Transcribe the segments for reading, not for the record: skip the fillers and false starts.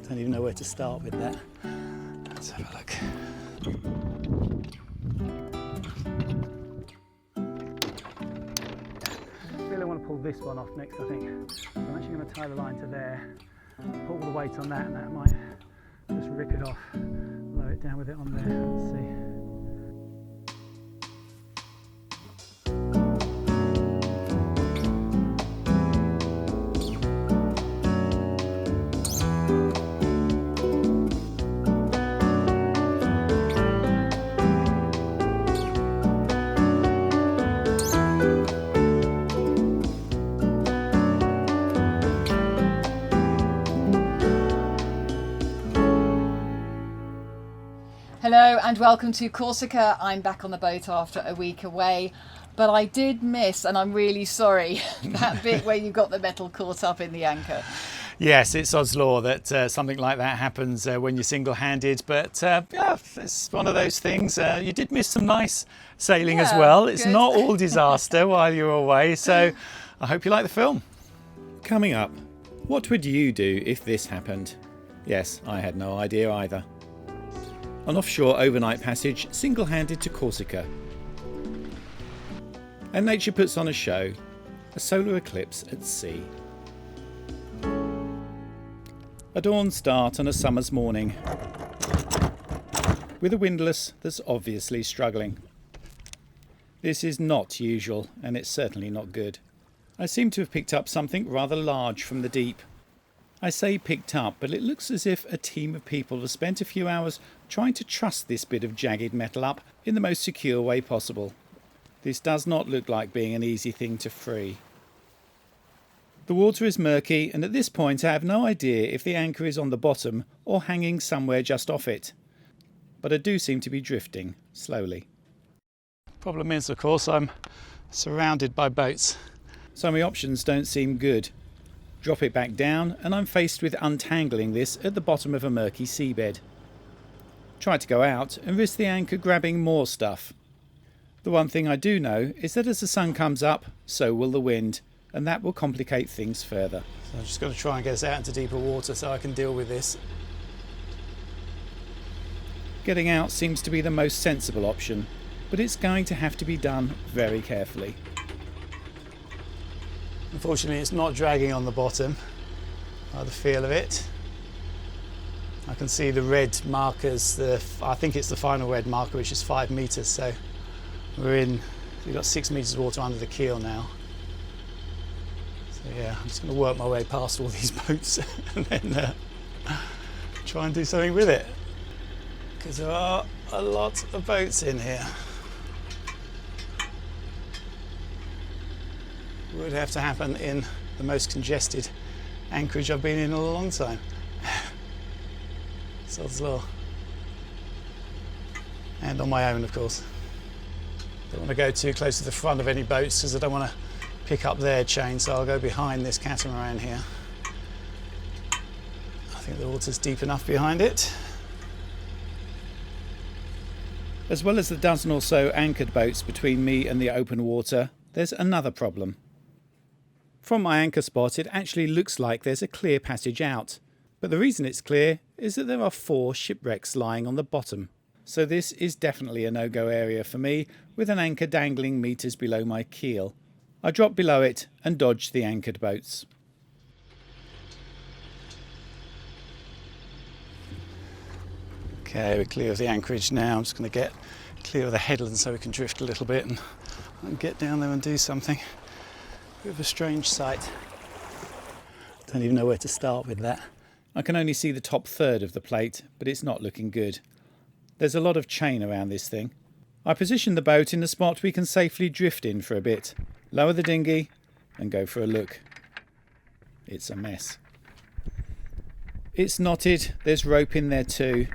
Don't even know where to start with that. Let's have a look. I really want to pull this one off next, I think. I'm actually going to tie the line to there, put all the weight on that, and that might just rip it off. Lower it down with it on there. Let's see. Hello and welcome to Corsica. I'm back on the boat after a week away, but I did miss, and I'm really sorry, that bit where you got the metal caught up in the anchor. Yes, it's odds law that something like that happens when you're single-handed, but yeah, it's one of those things. You did miss some nice sailing as well. It's good. not all disaster while you're away, so I hope you like the film. Coming up, what would you do if this happened? Yes, I had no idea either. An offshore overnight passage single-handed to Corsica. And nature puts on a show, a solar eclipse at sea. A dawn start on a summer's morning, with a windlass that's obviously struggling. This is not usual, and it's certainly not good. I seem to have picked up something rather large from the deep. I say picked up, but it looks as if a team of people have spent a few hours trying to truss this bit of jagged metal up in the most secure way possible. This does not look like being an easy thing to free. The water is murky, and at this point I have no idea if the anchor is on the bottom or hanging somewhere just off it. But I do seem to be drifting, slowly. Problem is, of course, I'm surrounded by boats, so my options don't seem good. Drop it back down, and I'm faced with untangling this at the bottom of a murky seabed. Try to go out and risk the anchor grabbing more stuff. The one thing I do know is that as the sun comes up, so will the wind, and that will complicate things further. So I've just got to try and get us out into deeper water so I can deal with this. Getting out seems to be the most sensible option, but it's going to have to be done very carefully. Unfortunately, it's not dragging on the bottom by the feel of it. I can see the red markers, I think it's the final red marker, which is 5 metres, so we've got 6 metres of water under the keel now. So yeah, I'm just going to work my way past all these boats and then try and do something with it, because there are a lot of boats in here. Would have to happen in the most congested anchorage I've been in a long time. Sod's law. And on my own, of course. Don't want to go too close to the front of any boats because I don't want to pick up their chain, so I'll go behind this catamaran here. I think the water's deep enough behind it. As well as the dozen or so anchored boats between me and the open water, there's another problem. From my anchor spot, it actually looks like there's a clear passage out. But the reason it's clear is that there are 4 shipwrecks lying on the bottom. So this is definitely a no-go area for me, with an anchor dangling metres below my keel. I drop below it and dodge the anchored boats. Okay, we're clear of the anchorage now. I'm just going to get clear of the headland so we can drift a little bit and get down there and do something. Bit of a strange sight. Don't even know where to start with that. I can only see the top third of the plate, but it's not looking good. There's a lot of chain around this thing. I position the boat in a spot we can safely drift in for a bit, lower the dinghy and go for a look. It's a mess. It's knotted, there's rope in there too.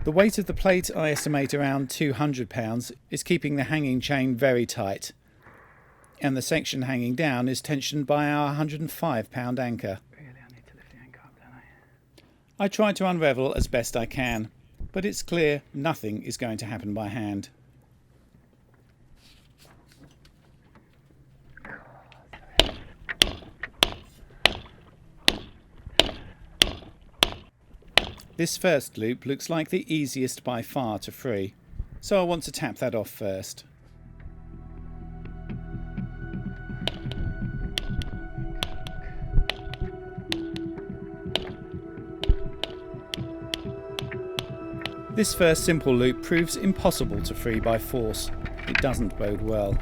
The weight of the plate, I estimate around 200 pounds, is keeping the hanging chain very tight. And the section hanging down is tensioned by our 105 pound anchor. Really, I need to lift the anchor up, don't I try to unravel as best I can, but it's clear nothing is going to happen by hand. This first loop looks like the easiest by far to free, so I want to tap that off first. This first simple loop proves impossible to free by force. It doesn't bode well.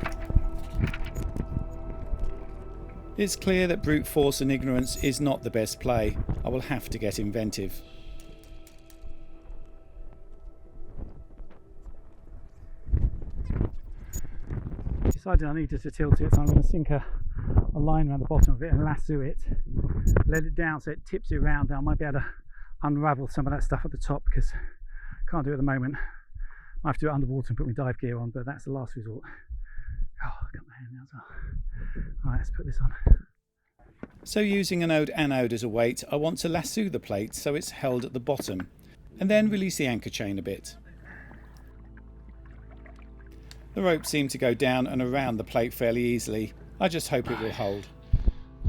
It's clear that brute force and ignorance is not the best play. I will have to get inventive. Decided I needed to tilt it, so I'm going to sink a line around the bottom of it and lasso it, let it down so it tips it around. Now I might be able to unravel some of that stuff at the top because I can't do it at the moment. I have to do it underwater and put my dive gear on, but that's the last resort. Oh, I've got my hand now as well. Alright, let's put this on. So using an anode as a weight, I want to lasso the plate so it's held at the bottom, and then release the anchor chain a bit. The rope seemed to go down and around the plate fairly easily. I just hope it will hold.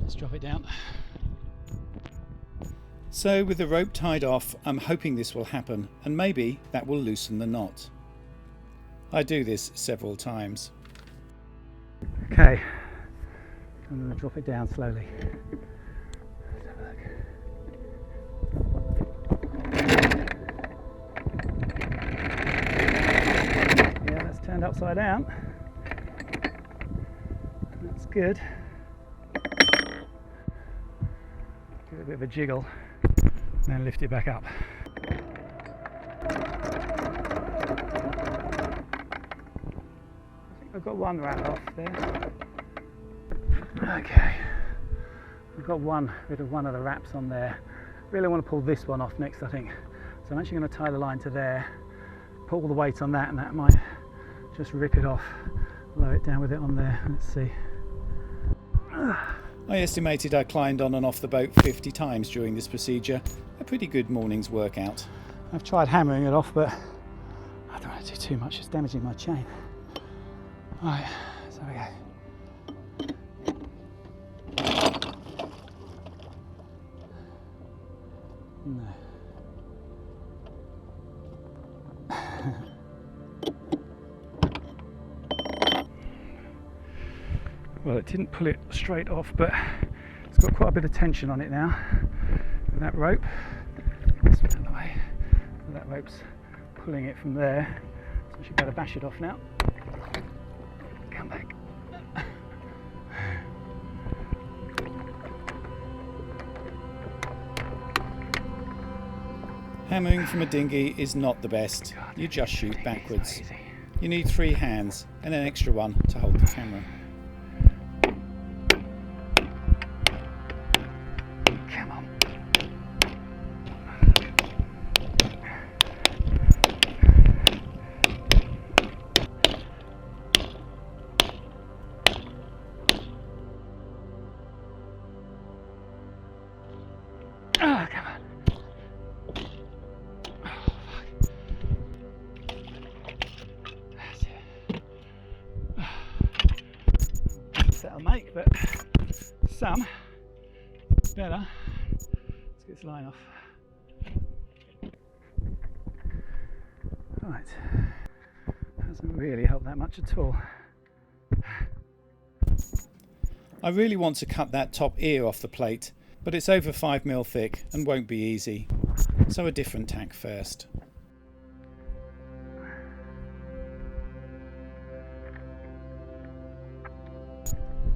Let's drop it down. So with the rope tied off, I'm hoping this will happen, and maybe that will loosen the knot. I do this several times. Okay, I'm going to drop it down slowly. Let's have a look. Yeah, that's turned upside down. That's good. Give it a bit of a jiggle, and then lift it back up. I've got one wrap off there. Okay, I've got rid of one of the wraps on there. Really want to pull this one off next, I think. So I'm actually going to tie the line to there, put all the weight on that, and that might just rip it off. Lower it down with it on there. Let's see. I estimated I climbed on and off the boat 50 times during this procedure. A pretty good morning's workout. I've tried hammering it off, but I don't want to do too much. It's damaging my chain. Right, so we go. No. Well, it didn't pull it straight off, but it's got quite a bit of tension on it now. With that rope, this one out of the way. So that rope's pulling it from there. So I should be able to bash it off now. Come back. Hammering from a dinghy is not the best. You just shoot backwards. You need 3 hands and an extra one to hold the camera. Come on. Ah, come on. That'll make, but some better. Let's get this line off. Right, hasn't really helped that much at all. I really want to cut that top ear off the plate, but it's over 5mm thick and won't be easy. So a different tack first.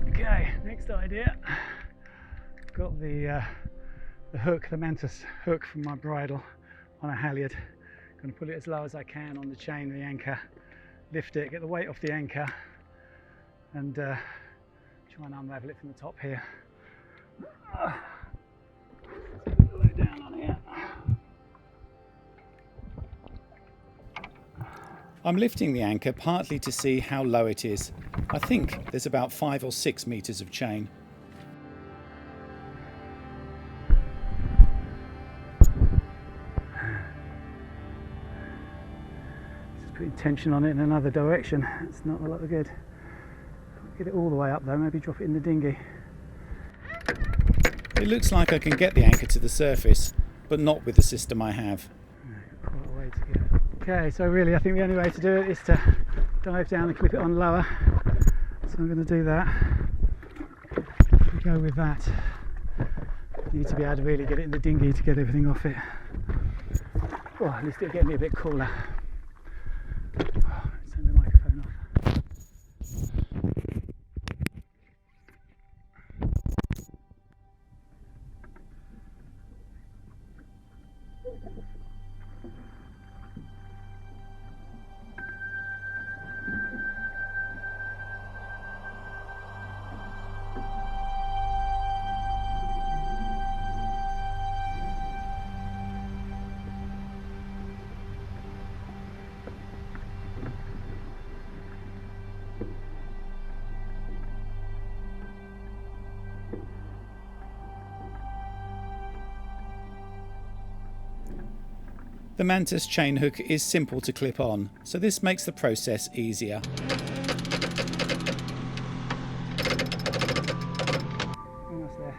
Okay, next idea. Got the hook, the mantis hook from my bridle on a halyard. Going to put it as low as I can on the chain, the anchor. Lift it, get the weight off the anchor, and try and unravel it from the top here. Low down on here. I'm lifting the anchor partly to see how low it is. I think there's about 5 or 6 meters of chain. Just putting tension on it in another direction. It's not a lot of good. Get it all the way up though, maybe drop it in the dinghy. It looks like I can get the anchor to the surface, but not with the system I have. Quite a way to go. Okay, so really I think the only way to do it is to dive down and clip it on lower. So I'm going to do that. Go with that. Need to be able to really get it in the dinghy to get everything off it. Well, at least it'll get me a bit cooler. Let's turn the microphone off. The Mantis chain hook is simple to clip on, so this makes the process easier. Almost there.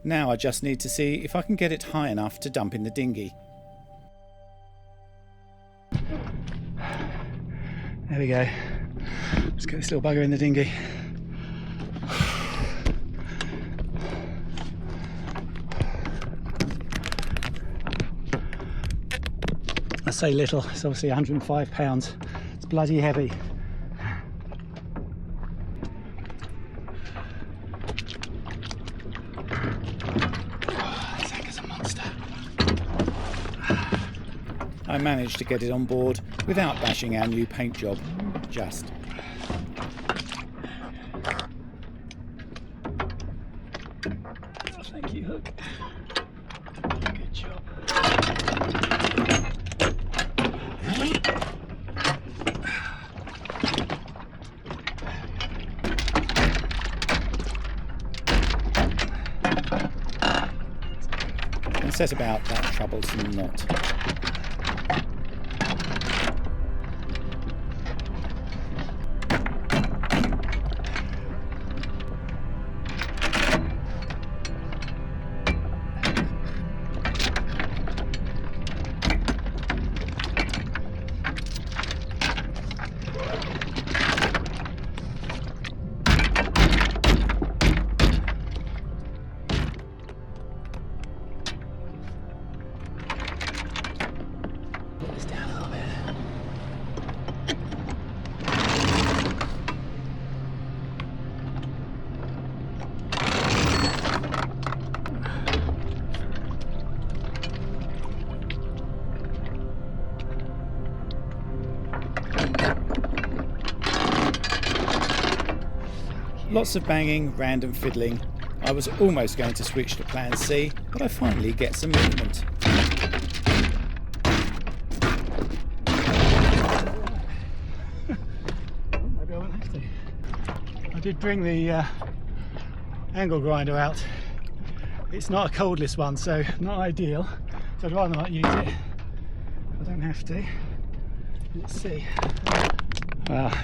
Now I just need to see if I can get it high enough to dump in the dinghy. There we go. Let's get this little bugger in the dinghy. I say little, it's obviously 105 pounds. It's bloody heavy. This anchor's a monster. I managed to get it on board without bashing our new paint job. Just. Oh, thank you, hook. Good job. And set about that troublesome knot. Lots of banging, random fiddling. I was almost going to switch to plan C, but I finally get some movement. Maybe I won't have to. I did bring the angle grinder out. It's not a cordless one, so not ideal. So I'd rather not use it. I don't have to. Let's see.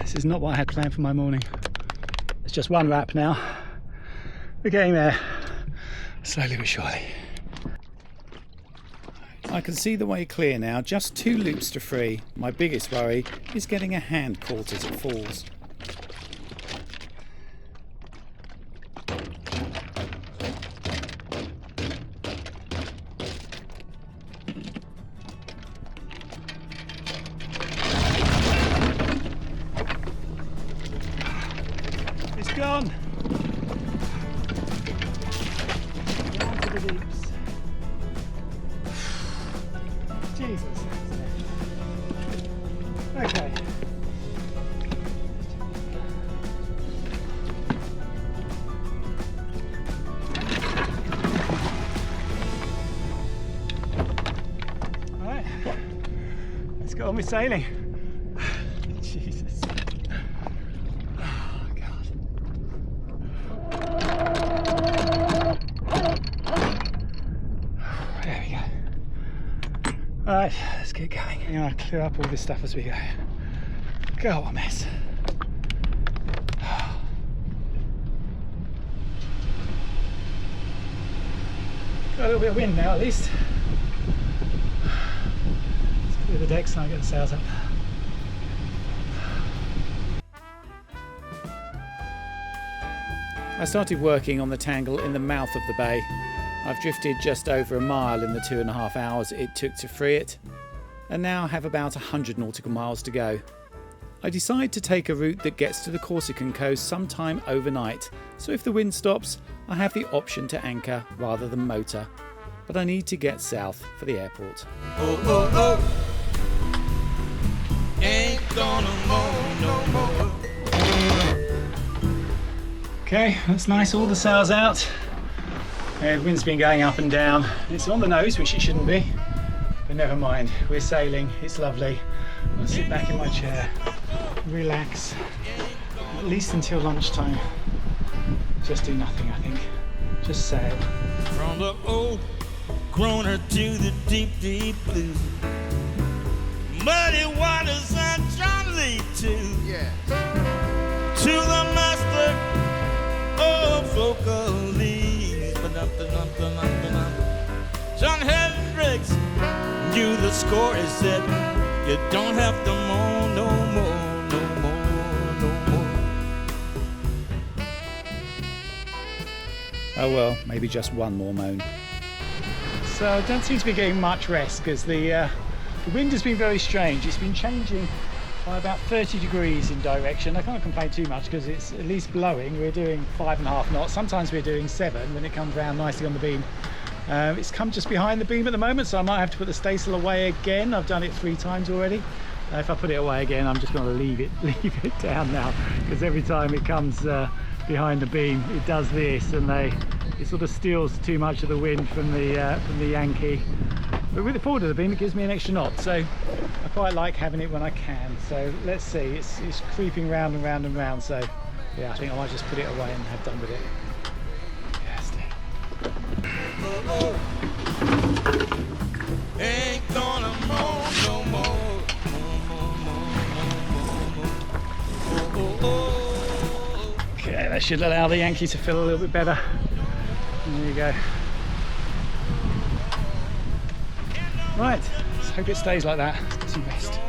This is not what I had planned for my morning. It's just one wrap now. We're getting there, slowly but surely. I can see the way clear now, just 2 loops to free. My biggest worry is getting a hand caught as it falls. It's gone! Down to the deeps. Jesus. Okay. Alright. Let's go on with sailing. Jesus. Oh, God. There we go. Alright, let's get going. I'm going to clear up all this stuff as we go. God, what a mess. Got a little bit of wind now at least. Let's clear the decks and I'll get the sails up. I started working on the tangle in the mouth of the bay. I've drifted just over a mile in the 2.5 hours it took to free it, and now have about 100 nautical miles to go. I decide to take a route that gets to the Corsican coast sometime overnight, so if the wind stops, I have the option to anchor rather than motor. But I need to get south for the airport. Oh, oh, oh. Ain't gonna moan no more. Okay, that's nice, all the sails out. The wind's been going up and down. It's on the nose, which it shouldn't be, but never mind. We're sailing, it's lovely. I'll sit back in my chair, relax, at least until lunchtime. Just do nothing, I think. Just sail. From the old groaner to the deep, deep blue. Muddy waters and Charlie too. Yeah. To the master of vocalies. John Hendricks knew the score is set. You don't have to moan no more, no more, no more. Oh well, maybe just one more moan. So I don't seem to be getting much rest because the wind has been very strange. It's been changing by about 30 degrees in direction. I can't complain too much because it's at least blowing. We're doing 5.5 knots. Sometimes we're doing 7 when it comes round nicely on the beam. It's come just behind the beam at the moment, so I might have to put the staysail away again. I've done it 3 times already. If I put it away again, I'm just going to leave it down now, because every time it comes behind the beam, it does this, and it sort of steals too much of the wind from the Yankee. But with it forward of the beam, it gives me an extra knot, so I quite like having it when I can. So let's see, it's creeping round and round and round. So yeah, I think I might just put it away and have done with it. Ain't gonna moan no more. Okay, that should allow the Yankee to feel a little bit better. There you go. Right, let's hope it stays like that. Let's get some rest.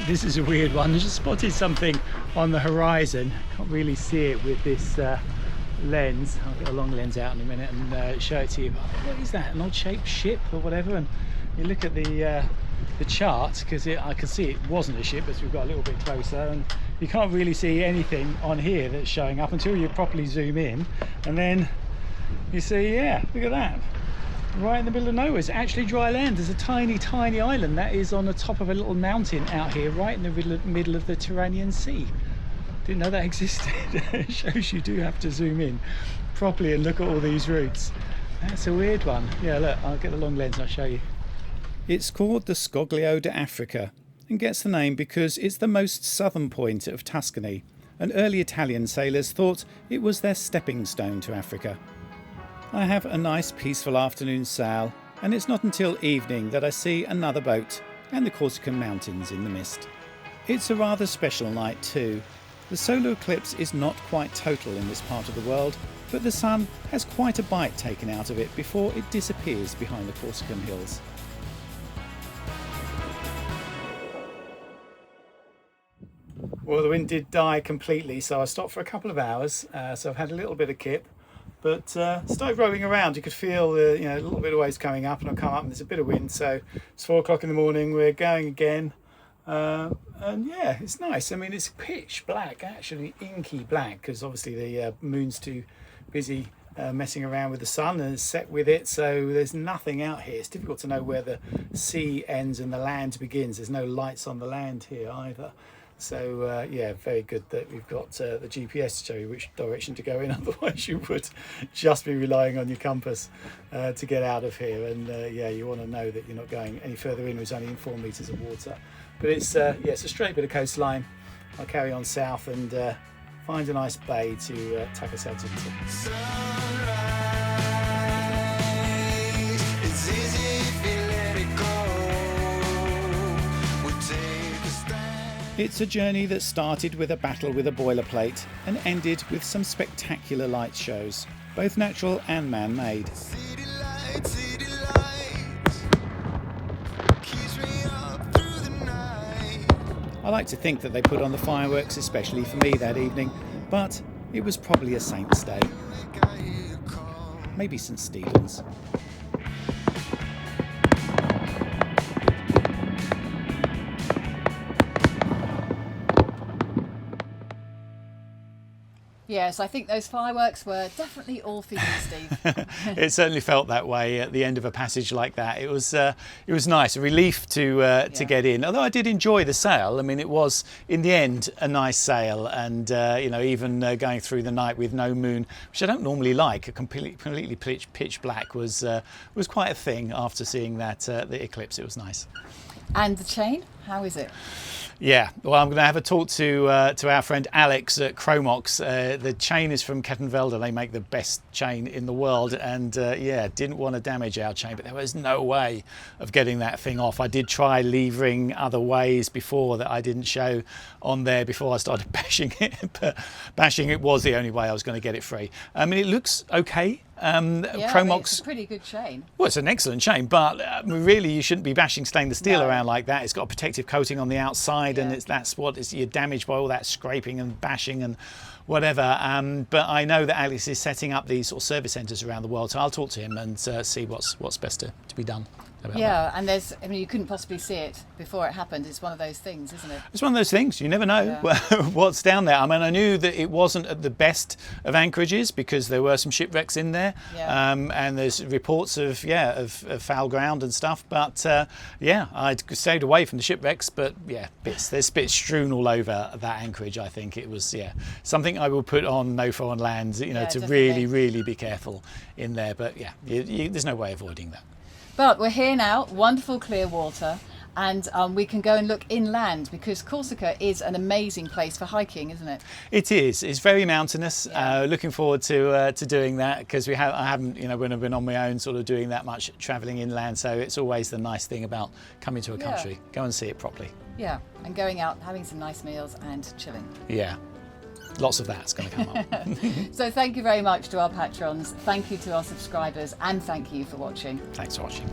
This is a weird one. I just spotted something on the horizon. Can't really see it with this lens. I'll get a long lens out in a minute and show it to you. What is that? An odd-shaped ship or whatever? And you look at the chart, because I can see it wasn't a ship as we've got a little bit closer, and you can't really see anything on here that's showing up until you properly zoom in, and then you see, yeah, look at that. Right in the middle of nowhere. It's actually dry land. There's a tiny island that is on the top of a little mountain out here, right in the middle of the Tyrrhenian Sea. Didn't know that existed. It shows you do have to zoom in properly and look at all these routes. That's a weird one. Yeah, look, I'll get the long lens and I'll show you. It's called the Scoglio d'Africa and gets the name because it's the most southern point of Tuscany, and early Italian sailors thought it was their stepping stone to Africa. I have a nice peaceful afternoon sail, and it's not until evening that I see another boat and the Corsican mountains in the mist. It's a rather special night too. The solar eclipse is not quite total in this part of the world, but the sun has quite a bite taken out of it before it disappears behind the Corsican hills. Well, the wind did die completely, so I stopped for a couple of hours. So I've had a little bit of kip, but started rolling around. You could feel a little bit of waves coming up, and I'll come up and there's a bit of wind. So it's 4 o'clock in the morning. We're going again, and yeah, it's nice. I mean, it's pitch black, actually inky black, because obviously the moon's too busy messing around with the sun and it's set with it. So there's nothing out here. It's difficult to know where the sea ends and the land begins. There's no lights on the land here either. So yeah, very good that we've got the GPS to show you which direction to go in. Otherwise you would just be relying on your compass to get out of here. And yeah, you want to know that you're not going any further in. There's only in 4 meters of water, but it's yeah, it's a straight bit of coastline. I'll carry on south and find a nice bay to tuck ourselves into. It's a journey that started with a battle with a boilerplate and ended with some spectacular light shows, both natural and man-made. I like to think that they put on the fireworks especially for me that evening, but it was probably a saint's day. Maybe St. Stephen's. Yes, I think those fireworks were definitely all for you, Steve. It certainly felt that way at the end of a passage like that. It was nice, a relief to get in. Although I did enjoy the sail. I mean, it was in the end a nice sail, and you know, even going through the night with no moon, which I don't normally like, completely pitch black was quite a thing. After seeing that the eclipse, it was nice. And the chain, how is it? Yeah, well, I'm going to have a talk to our friend Alex at Chromox. The chain is from Kettenvelde. They make the best chain in the world, and yeah, didn't want to damage our chain, but there was no way of getting that thing off. I did try levering other ways before that I didn't show on there before I started bashing it, but bashing it was the only way I was going to get it free. I mean, it looks okay. Yeah, Chromox, I mean, it's a pretty good chain. Well, it's an excellent chain, but really you shouldn't be bashing stainless steel around like that. It's got a protective coating on the outside, and that's what is, you're damaged by all that scraping and bashing and whatever. But I know that Alex is setting up these sort of service centres around the world, so I'll talk to him and see what's best to be done. Yeah, and I mean, you couldn't possibly see it before it happened. It's one of those things, isn't it? It's one of those things. You never know what's down there. I mean, I knew that it wasn't at the best of anchorages because there were some shipwrecks in there, and there's reports of foul ground and stuff. But yeah, I'd stayed away from the shipwrecks. But yeah, there's bits strewn all over that anchorage. I think it was something I will put on No Foreign Lands, to definitely. really be careful in there. But yeah, there's no way avoiding that. But we're here now, wonderful clear water, and we can go and look inland because Corsica is an amazing place for hiking, isn't it? It is. It's very mountainous. Looking forward to doing that because I haven't, when I've been on my own, sort of doing that much travelling inland. So it's always the nice thing about coming to a country. Go and see it properly. Yeah, and going out, having some nice meals and chilling. Yeah. Lots of that's going to come up. So thank you very much to our patrons, thank you to our subscribers, and thank you for watching. Thanks for watching.